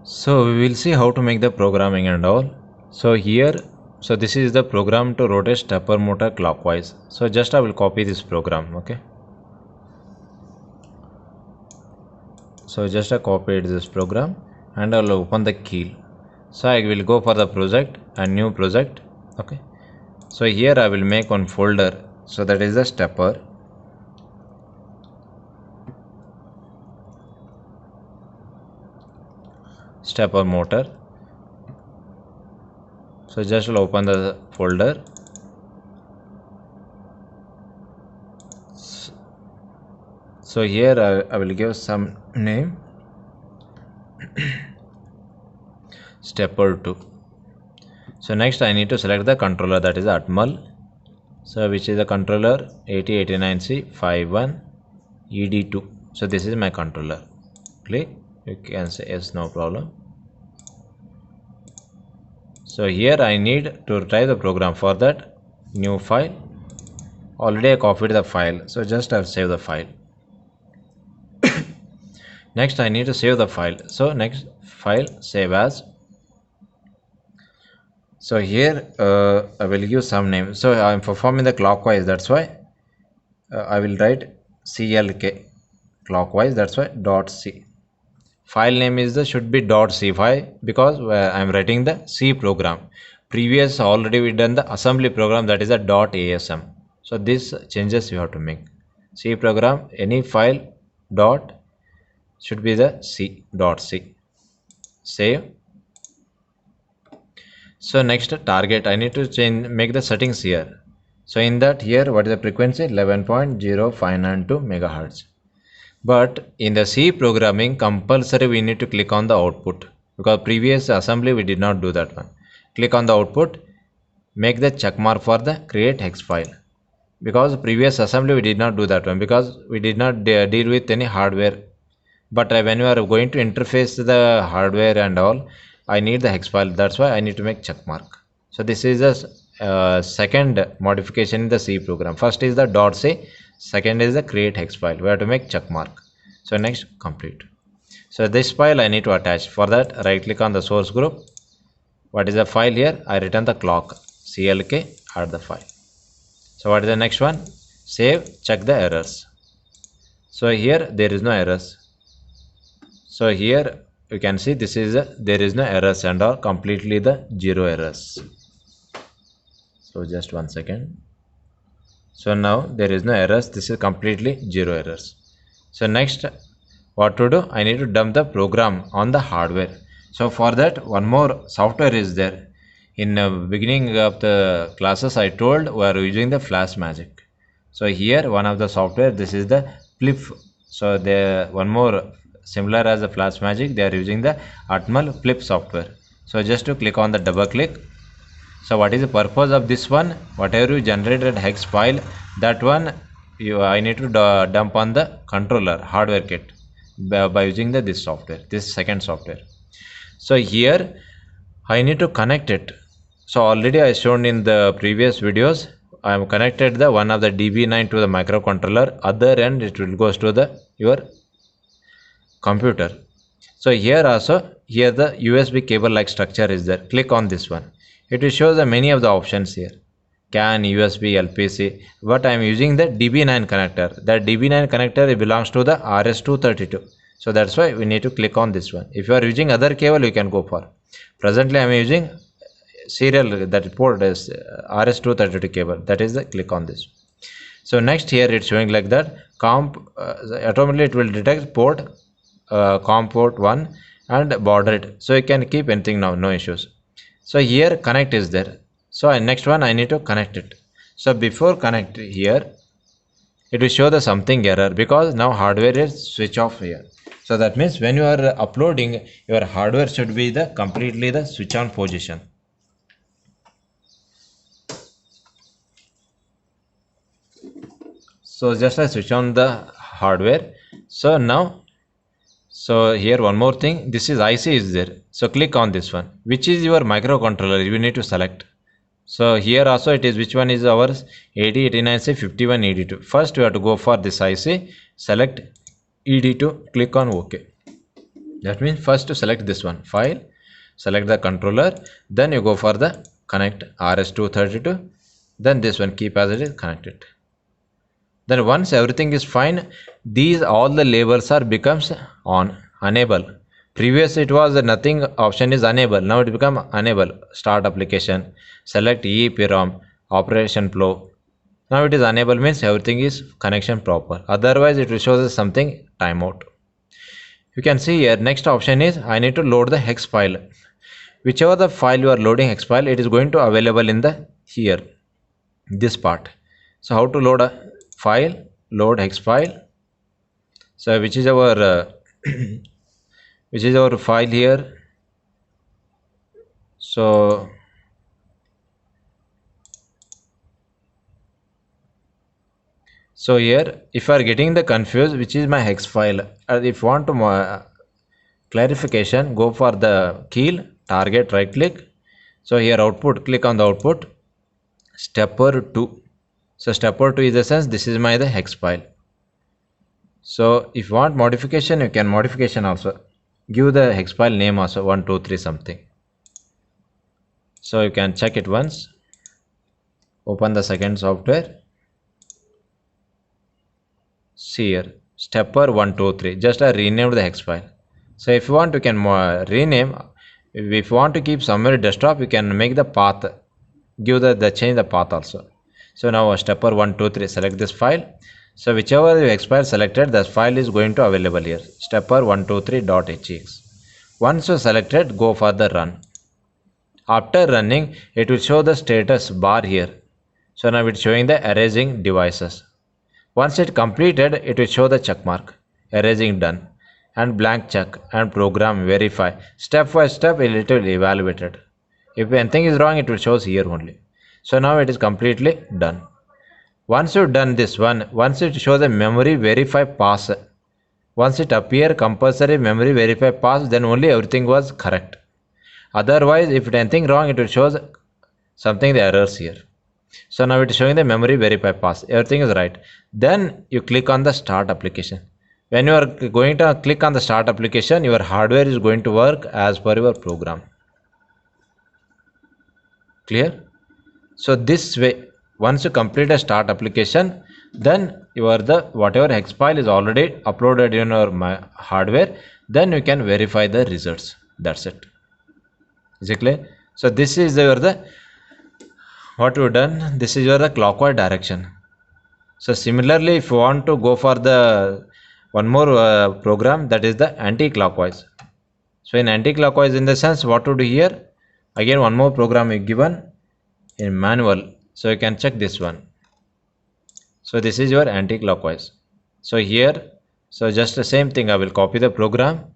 So we will see how to make the programming and all. So here, so this is the program to rotate stepper motor clockwise. So just I will copy this program, okay. So just I copied this program and I'll open the key. So I will go for the project and new project, okay. So here I will make one folder. So that is the stepper. Stepper motor. So just will open the folder. So here I will give some name stepper 2. So next I need to select the controller, that is Atmel. So which is the controller 8089C51 ED2. So this is my controller. Click, you can say yes, no problem. So here I need to type the program. For that, new file. Already I copied the file, so just I'll save the file. Next I need to save the file. So next file, save as. So here I will give some name. So I am performing the clockwise, that's why I will write CLK clockwise, that's why .c. File name is the should be .c file because I am writing the C program. Previous already we done the assembly program, that is a .asm. So this changes you have to make. C program, any file dot should be the .c. Save. So next target, I need to make the settings here. So in that here, what is the frequency? 11.0592 megahertz. But in the C programming, compulsory we need to click on the output, because previous assembly we did not do that one. Click on the output, make the check mark for the create hex file, because previous assembly we did not do that one because we did not deal with any hardware. But when you are going to interface the hardware and all, I need the hex file, that's why I need to make check mark. So this is the second modification in the C program. First is the .c, second is the create hex file. We have to make check mark. So next complete. So this file I need to attach. For that, right click on the source group. What is the file here? I return the clock CLK, add the file. So what is the next one? Save, check the errors. So here there is no errors. So here you can see this is there is no errors and all, completely the zero errors. So just 1 second. So now there is no errors, this is completely zero errors. So next what to do? I need to dump the program on the hardware. So for that, one more software is there. In the beginning of the classes I told we are using the FlashMagick. So here one of the software, this is the Flip. So there one more similar as the FlashMagick, they are using the Atmel Flip software. So just to click on the double click. So what is the purpose of this one? Whatever you generated hex file, that one I need to dump on the controller hardware kit by using this software, this second software. So here I need to connect it. So already I shown in the previous videos, I am connected the one of the DB9 to the microcontroller, other end it will goes to the your computer. So here also, here the USB cable like structure is there. Click on this one. It will show the many of the options here. CAN, USB, LPC, but I am using the DB9 connector. That DB9 connector belongs to the RS232. So that's why we need to click on this one. If you are using other cable, you can go for. Presently I am using serial, that port is RS232 cable. That is the click on this. So next here it's showing like that. Automatically it will detect port, COM port 1 and border it. So you can keep anything now, no issues. So here connect is there. So next one I need to connect it. So before connect here, it will show the something error because now hardware is switch off here. So that means when you are uploading, your hardware should be the completely the switch on position. So just I switch on the hardware. So now, so here one more thing, this is IC is there. So click on this one, which is your microcontroller, you need to select. So here also it is which one is ours, 8089C51 ED2. First we have to go for this IC, select ED2, click on OK. That means first to select this one, file, select the controller, then you go for the connect RS232, then this one keep as it is, connect it. Then once everything is fine, these all the labels are becomes on, enable. Previous it was nothing, option is enable, now it become enable. Start application, select EEPROM, operation flow. Now it is enable means everything is connection proper, otherwise it will show us something timeout. You can see here next option is I need to load the hex file. Whichever the file you are loading hex file, it is going to available in the here, this part. So how to load a file? Load hex file. So which is our which is our file here. So here if you are getting the confused which is my hex file, if you want to clarification, go for the key target, right click. So here output, click on the output, stepper 2. So stepper 2 is the sense this is my the hex file. So if you want modification, you can modification also, give the hex file name also 123 something. So you can check it once, open the second software, see here stepper 123, just I renamed the hex file. So if you want, you can rename. If you want to keep somewhere desktop, you can make the path, give the change the path also. So now stepper 123, select this file. So whichever you hex file selected, the file is going to available here, stepper123.hex. Once you selected, go for the run. After running, it will show the status bar here. So now it's showing the erasing devices. Once it completed, it will show the check mark, erasing done, and blank check, and program verify. Step by step it will evaluate it. If anything is wrong, it will show here only. So now it is completely done. Once you done this one, once it shows the memory verify pass, once it appear compulsory memory verify pass, then only everything was correct. Otherwise, if anything wrong, it will show something the errors here. So now it is showing the memory verify pass, everything is right. Then you click on the start application. When you are going to click on the start application, your hardware is going to work as per your program. Clear? So this way, once you complete a start application, then whatever hex file is already uploaded in your hardware, then you can verify the results. That's it. Is it clear? So this is what you've done. This is your clockwise direction. So similarly, if you want to go for the one more program, that is the anti-clockwise. So in anti-clockwise, in the sense, what to do here? Again, one more program is given in manual. So you can check this one. So this is your anti-clockwise. So here, so just the same thing, I will copy the program,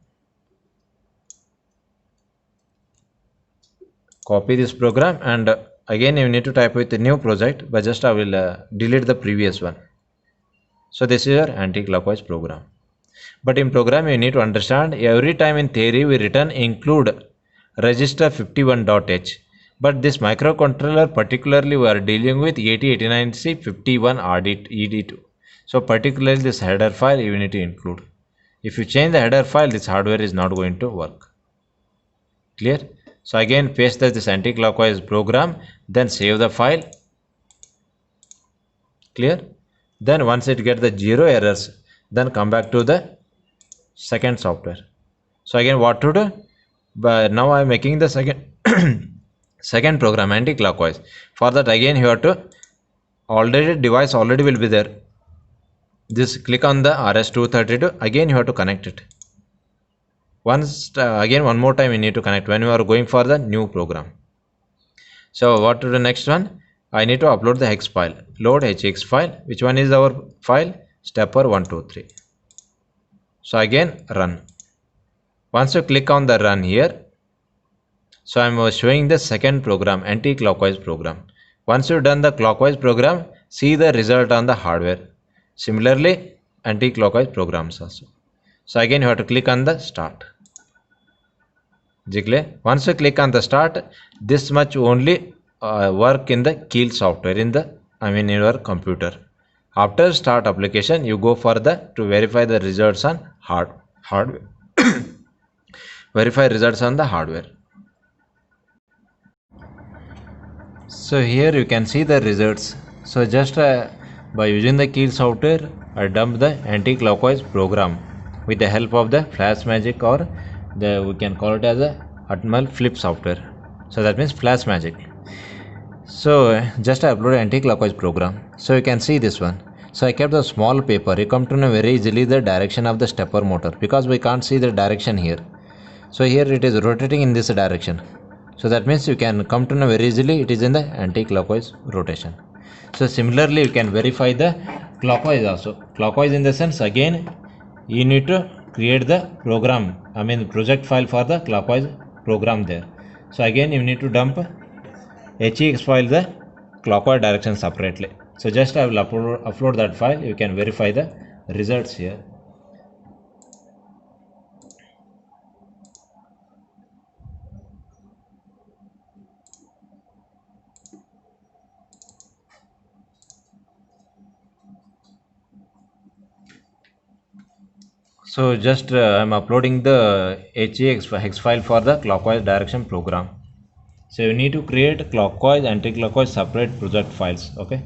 copy this program, and again you need to type with a new project, but just I will delete the previous one. So this is your anti-clockwise program. But in program you need to understand, every time in theory we written include register 51.h. But this microcontroller particularly we are dealing with 8089C51ED2. So particularly this header file you need to include. If you change the header file, this hardware is not going to work. Clear? So again paste this anti-clockwise program, then save the file. Clear? Then once it gets the 0 errors, then come back to the second software. So again what to do? But now I am making the second program anti-clockwise. For that again you have to, already device already will be there. This click on the RS232, again you have to connect it. Once again one more time you need to connect when you are going for the new program. So what to do next one? I need to upload the hex file. Load hex file. Which one is our file? Stepper123. So again run. Once you click on the run here, so I am showing the second program, anti-clockwise program. Once you done the clockwise program, see the result on the hardware. Similarly, anti-clockwise programs also. So again you have to click on the start. Once you click on the start, this much only work in the Keil software in your computer. After start application, you go for to verify the results on hardware. verify results on the hardware. So here you can see the results. So just by using the Keil software, I dumped the anti-clockwise program with the help of the Flash Magic, or we can call it as a Atmel Flip software. So that means Flash Magic. So just I upload anti-clockwise program. So you can see this one. So I kept a small paper. You come to know very easily the direction of the stepper motor, because we can't see the direction here. So here it is rotating in this direction. So that means you can come to know very easily it is in the anti-clockwise rotation. So similarly you can verify the clockwise also. Clockwise in the sense, again you need to create the program, project file for the clockwise program there. So again you need to dump HEX file the clockwise direction separately. So just I will upload that file. You can verify the results here. So just I'm uploading the HEX file for the clockwise direction program. So you need to create clockwise, anti-clockwise separate project files. Okay.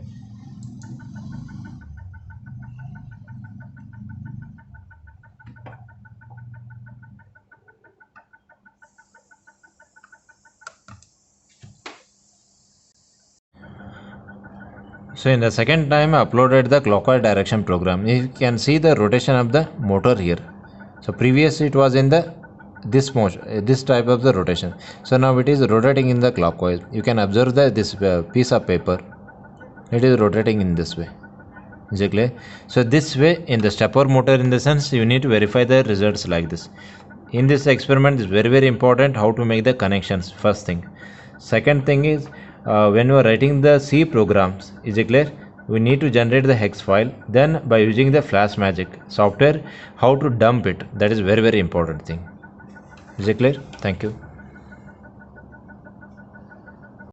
So in the second time I uploaded the clockwise direction program. You can see the rotation of the motor here. So previously it was in the this type of the rotation. So now it is rotating in the clockwise. You can observe that this piece of paper, it is rotating in this way. Is it clear? So this way, in the stepper motor, in the sense, you need to verify the results like this. In this experiment, it's very important how to make the connections, first thing. Second thing is, when you are writing the C programs, is it clear? We need to generate the hex file. Then by using the Flash Magic software, how to dump it. That is very important thing. Is it clear? Thank you.